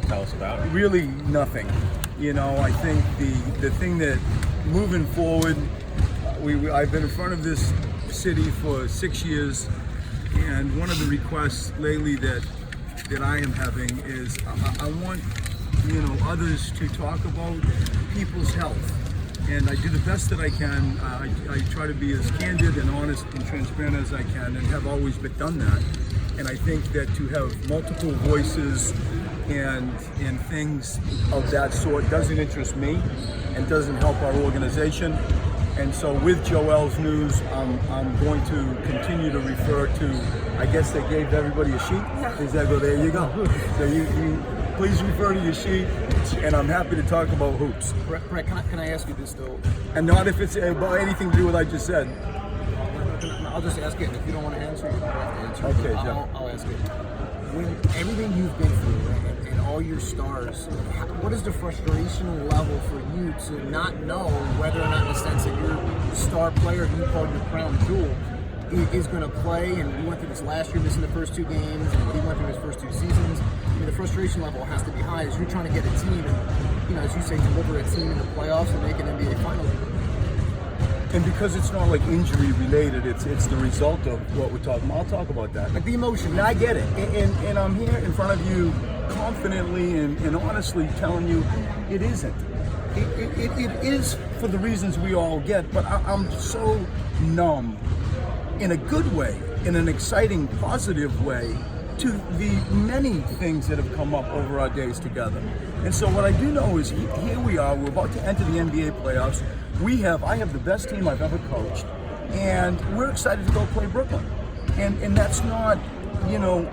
tell us about? Really nothing. I think the thing that moving forward, I've been in front of this city for 6 years, and one of the requests lately that I am having is I want others to talk about people's health, and I do the best that I can. I try to be as candid and honest and transparent as I can, and have always been done that. And I think that to have multiple voices and things of that sort doesn't interest me and doesn't help our organization. And so with Joel's news, I'm going to continue to refer to, I guess they gave everybody a sheet. Does that go, there you go. So you please refer to your sheet, and I'm happy to talk about hoops. Brett, can I ask you this though? And not if it's about anything to do with what I just said. I'll just ask it, and if you don't want to answer, you don't have to answer. Okay, I'll ask it. When everything you've been through and all your stars, what is the frustration level for you to not know whether or not, in the sense that your star player, who you called your crown jewel, is going to play? And we went through this last year, missing the first 2 games, and he went through his first 2 seasons. I mean, the frustration level has to be high as you're trying to get a team and, as you say, deliver a team in the playoffs and make an NBA Finals. And because it's not like injury related, it's the result of what we're talking about. I'll talk about that. Like the emotion. And I get it. And I'm here in front of you confidently and honestly telling you it isn't. It is for the reasons we all get, but I'm so numb in a good way, in an exciting, positive way, to the many things that have come up over our days together. And so what I do know is here we are, we're about to enter the NBA playoffs. I have the best team I've ever coached, and we're excited to go play Brooklyn. And that's not,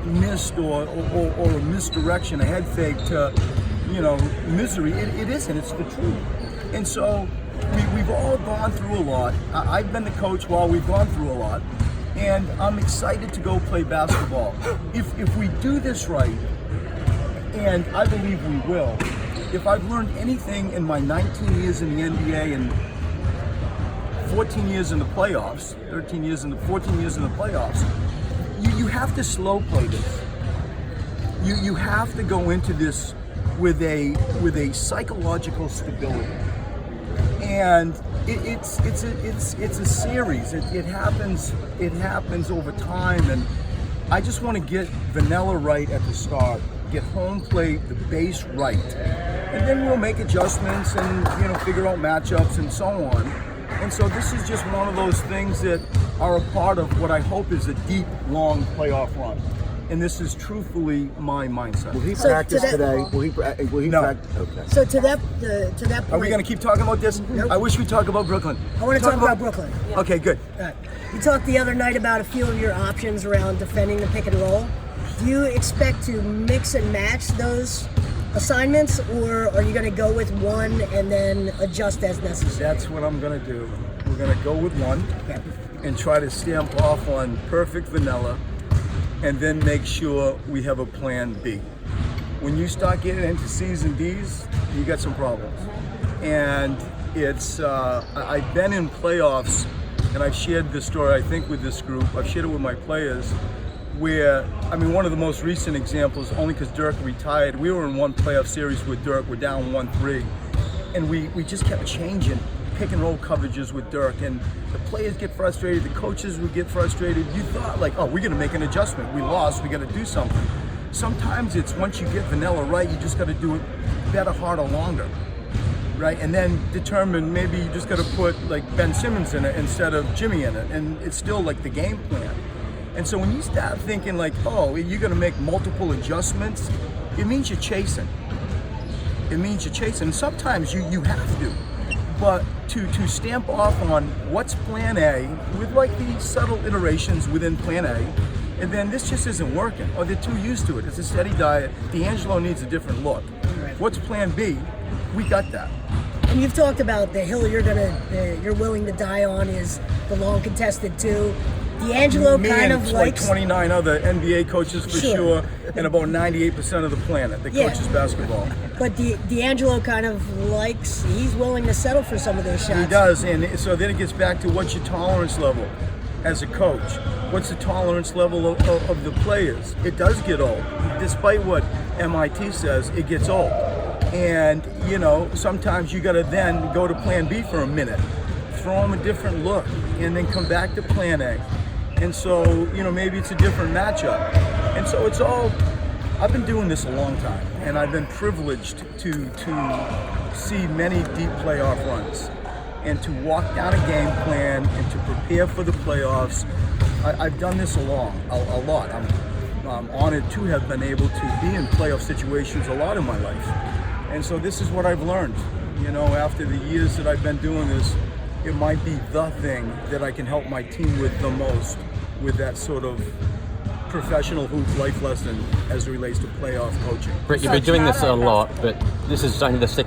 missed or a misdirection, a head fake to, misery. It isn't, it's the truth. And so we've all gone through a lot. I've been the coach while we've gone through a lot, and I'm excited to go play basketball. If we do this right, and I believe we will, if I've learned anything in my 19 years in the NBA and 14 years in the playoffs, 14 years in the playoffs, you have to slow play this. You have to go into this with a psychological stability, and it's a series. It happens over time, and I just want to get vanilla right at the start, get home plate, the base right, and then we'll make adjustments and figure out matchups and so on. And so this is just one of those things that are a part of what I hope is a deep, long playoff run. And this is truthfully my mindset. Will he practice today? Will he No. practice? Okay. So to that point, Are we going to keep talking about this? Nope. I wish we talk about Brooklyn. I want to talk about Brooklyn. Okay, good. All right. You talked the other night about a few of your options around defending the pick and roll. Do you expect to mix and match those assignments, or are you going to go with one and then adjust as necessary? That's what I'm going to do. We're going to go with one and try to stamp off on perfect vanilla, and then make sure we have a plan B. When you start getting into C's and D's, you got some problems. And it's, I've been in playoffs, and I've shared this story, I think, with this group. I've shared it with my players, where, one of the most recent examples, only because Dirk retired, we were in one playoff series with Dirk, we're down 1-3, and we just kept changing pick and roll coverages with Dirk, and the players get frustrated, the coaches would get frustrated. You thought we're going to make an adjustment. We lost, we got to do something. Sometimes it's once you get vanilla right, you just got to do it better, harder, longer, right? And then determine maybe you just got to put Ben Simmons in it instead of Jimmy in it, and it's still the game plan. And so when you start thinking you're going to make multiple adjustments, it means you're chasing. And sometimes you have to. But to stamp off on what's plan A with these subtle iterations within plan A, and then this just isn't working, or they're too used to it. It's a steady diet. D'Angelo needs a different look. What's plan B? We got that. And you've talked about the hill you're willing to die on is the long contested 2. D'Angelo kind of likes 29 other NBA coaches for sure, and about 98% of the planet that coaches basketball. But D'Angelo kind of he's willing to settle for some of those shots. He does, and so then it gets back to what's your tolerance level as a coach? What's the tolerance level of the players? It does get old, despite what MIT says, it gets old. And, you know, sometimes you got to then go to plan B for a minute, throw them a different look, and then come back to plan A. And so, you know, maybe it's a different matchup. And so it's all, I've been doing this a long time, and I've been privileged to see many deep playoff runs and to walk down a game plan and to prepare for the playoffs. I've done this a lot. I'm honored to have been able to be in playoff situations a lot in my life. And so this is what I've learned. You know, after the years that I've been doing this, it might be the thing that I can help my team with the most, with that sort of professional hoop life lesson as it relates to playoff coaching. Brett, you've been doing this a lot, but this is only the second